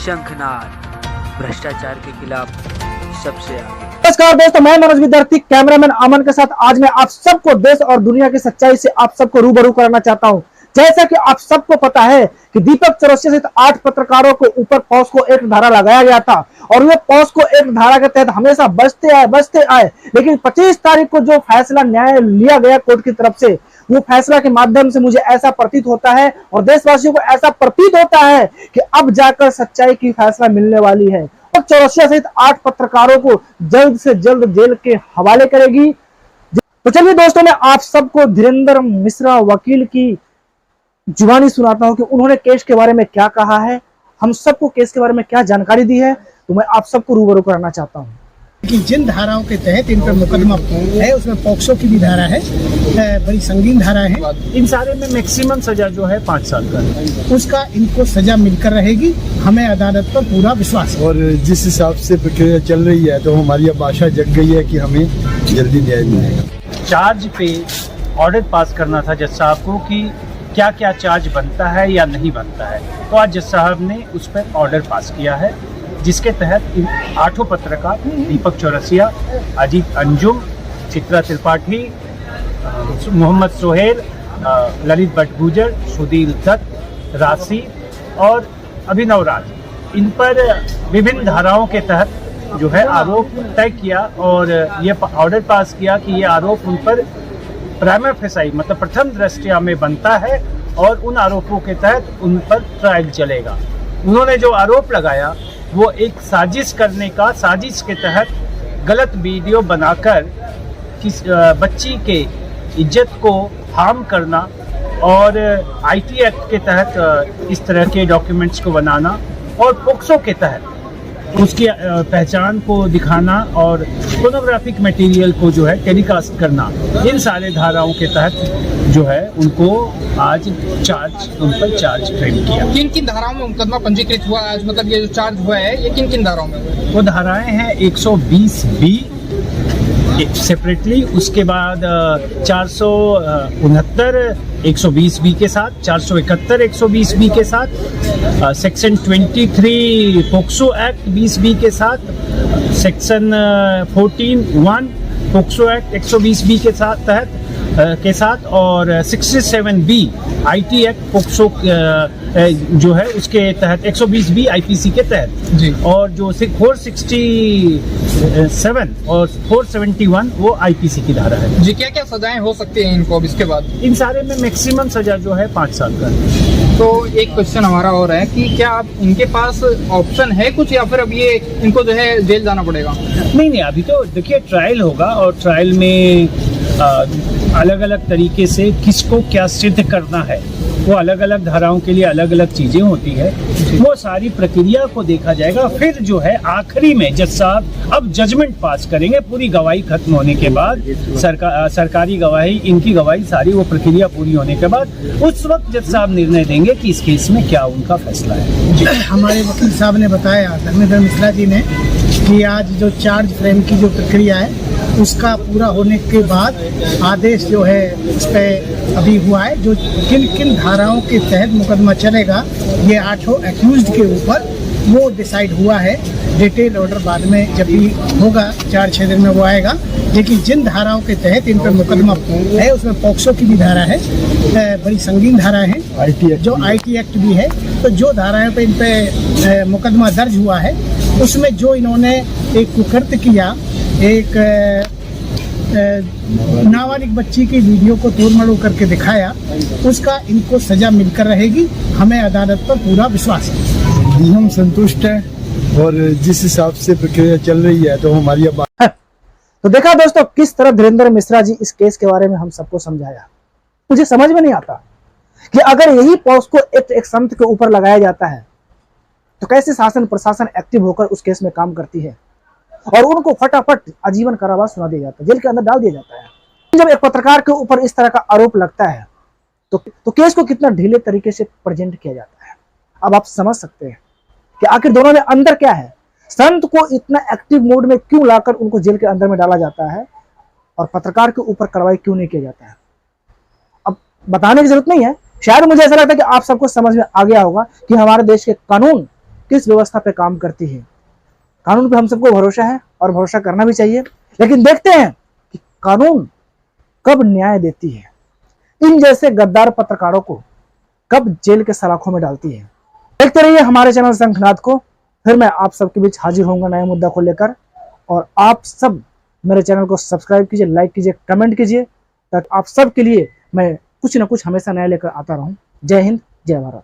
शंखनाद भ्रष्टाचार के खिलाफ सबसे आगे। नमस्कार दोस्तों, मैं मनोज विद्यार्थी कैमरामैन अमन के साथ आज मैं आप सबको देश और दुनिया की सच्चाई से आप सबको रूबरू कराना चाहता हूं। जैसा कि आप सबको पता है कि दीपक चौरसिया सहित 8 पत्रकारों को ऊपर पॉस्को एक्ट धारा लगाया गया था और ये पॉस्को एक्ट धारा के तहत हमेशा बचते आए, लेकिन 25 तारीख को जो फैसला न्याय लिया गया कोर्ट की तरफ से, वो फैसला के माध्यम से मुझे ऐसा प्रतीत होता है और देशवासियों को ऐसा प्रतीत होता है कि अब जाकर सच्चाई की फैसला मिलने वाली है। दीपक चौरसिया सहित 8 पत्रकारों को जल्द से जल्द जेल के हवाले करेगी। तो चलिए दोस्तों, मैं आप सबको धीरेन्द्र मिश्रा वकील की जुबानी सुनाता हूं कि उन्होंने केस के बारे में क्या कहा है, हम सबको केस के बारे में क्या जानकारी दी है, तो मैं आप सबको रूबरू कराना चाहता हूं। कि जिन धाराओं के तहत इन पर मुकदमा है उसमें पॉक्सो की भी धारा है, बड़ी संगीन धारा है। इन सारे में मैक्सिमम सजा जो है 5 साल का है, उसका इनको सजा मिलकर रहेगी, हमें अदालत पर पूरा विश्वास है। और जिस हिसाब से प्रक्रिया चल रही है तो हमारी अब आशा जग गई है कि हमें जल्दी न्याय मिलेगा। चार्ज पे ऑर्डर पास करना था जज साहब को कि क्या क्या चार्ज बनता है या नहीं बनता है, तो आज जज साहब ने उस पर ऑर्डर पास किया है, जिसके तहत इन 8 पत्रकार दीपक चौरसिया, अजीत अंजुम, चित्रा त्रिपाठी, मोहम्मद सोहेल, ललित भट्टगुजर, सुधीर दत्त, राशि और अभिनव राज, इन पर विभिन्न धाराओं के तहत जो है आरोप तय किया और ये ऑर्डर पास किया कि ये आरोप उन पर प्राइमा फेसाई मतलब प्रथम दृष्टया में बनता है और उन आरोपों के तहत उन पर ट्रायल चलेगा। उन्होंने जो आरोप लगाया वो एक साजिश करने का, साजिश के तहत गलत वीडियो बनाकर किस बच्ची के इज्जत को हार्म करना और आईटी एक्ट के तहत इस तरह के डॉक्यूमेंट्स को बनाना और पोक्सो के तहत उसकी पहचान को दिखाना और फोटोग्राफिक मटेरियल को जो है टेलीकास्ट करना, इन सारे धाराओं के तहत जो है उनको आज उन पर चार्ज फ्रेम किया। किन किन धाराओं में मुकदमा पंजीकृत हुआ आज, मतलब ये जो चार्ज हुआ है ये किन किन धाराओं में हुआ? वो धाराएं हैं 120B सेपरेटली, उसके बाद 469 120B के साथ, 471 120B के साथ, सेक्शन 23 पोक्सो एक्ट 20B के साथ, सेक्शन 14(1) पोक्सो एक्ट 120B के साथ और 67B आईटी एक्ट पोक्सो जो है उसके तहत 120B आईपीसी के तहत जी, और जो 467 और 471 वो आईपीसी की धारा है जी। क्या क्या सजाएं हो सकती हैं इनको अब इसके बाद? इन सारे में मैक्सिमम सजा जो है 5 साल का है। तो एक क्वेश्चन हमारा और है कि क्या आप इनके पास ऑप्शन है कुछ, या फिर अब ये इनको जो है जेल जाना पड़ेगा? नहीं, अभी तो देखिए ट्रायल होगा और ट्रायल में अलग अलग तरीके से किसको क्या सिद्ध करना है, वो अलग अलग धाराओं के लिए अलग अलग चीजें होती है, वो सारी प्रक्रिया को देखा जाएगा। फिर जो है आखिरी में जज साहब अब जजमेंट पास करेंगे, पूरी गवाही खत्म होने के बाद, सरकारी गवाही, इनकी गवाही सारी, वो प्रक्रिया पूरी होने के बाद उस वक्त जज साहब निर्णय देंगे कि इस केस में क्या उनका फैसला है। हमारे वकील साहब ने बताया, धर्मेंद्र मिश्रा जी ने, कि आज जो चार्ज फ्रेम की जो प्रक्रिया है उसका पूरा होने के बाद आदेश जो है उस पर अभी हुआ है, जो किन किन धाराओं के तहत मुकदमा चलेगा ये 8 एक्यूज्ड के ऊपर वो डिसाइड हुआ है। डिटेल ऑर्डर बाद में जब भी होगा 4-6 दिन में वो आएगा, लेकिन जिन धाराओं के तहत इन पर मुकदमा है उसमें पॉक्सो की भी धारा है, बड़ी संगीन धारा है, जो आईटी एक्ट भी है। तो जो धाराएं पे इन पे मुकदमा दर्ज हुआ है उसमें जो इन्होंने एक कुकृत्य किया, एक नाबालिग बच्ची की वीडियो को तोड़-मरोड़ करके दिखाया, उसका इनको सजा मिलकर रहेगी, हमें अदालत पर पूरा विश्वास है। हम संतुष्ट हैं और जिस हिसाब से प्रक्रिया चल रही है तो हमारी अब तो देखा दोस्तों किस तरह धीरेन्द्र मिश्रा जी इस केस के बारे में हम सबको समझाया। मुझे समझ में नहीं आता कि अगर यही पॉस्को एक्ट एक संत के ऊपर लगाया जाता है तो कैसे शासन प्रशासन एक्टिव होकर उस केस में काम करती है और उनको फटाफट आजीवन कारावास सुना दिया जाता है, जेल के अंदर डाल दिया जाता है। जब एक पत्रकार के ऊपर इस तरह का आरोप लगता है तो केस को कितना ढीले तरीके से प्रेजेंट किया जाता है। अब आप समझ सकते हैं कि आखिर दोनों में अंदर क्या है। संत को इतना एक्टिव मोड में क्यों लाकर उनको जेल के अंदर में डाला जाता है और पत्रकार के ऊपर कार्रवाई क्यों नहीं किया जाता है। अब बताने की जरूरत नहीं है, शायद मुझे ऐसा लगता है कि आप सबको समझ में आ गया होगा कि हमारे देश के कानून किस व्यवस्था पे काम करती है। कानून पे हम सबको भरोसा है और भरोसा करना भी चाहिए, लेकिन देखते हैं कि कानून कब न्याय देती है, इन जैसे गद्दार पत्रकारों को कब जेल के सलाखों में डालती है। देखते रहिए हमारे चैनल शंखनाद को, फिर मैं आप सबके बीच हाजिर होऊंगा नए मुद्दा को लेकर। और आप सब मेरे चैनल को सब्सक्राइब कीजिए, लाइक कीजिए, कमेंट कीजिए, ताकि आप सब के लिए मैं कुछ ना कुछ हमेशा नया लेकर आता रहूं। जय हिंद, जय भारत।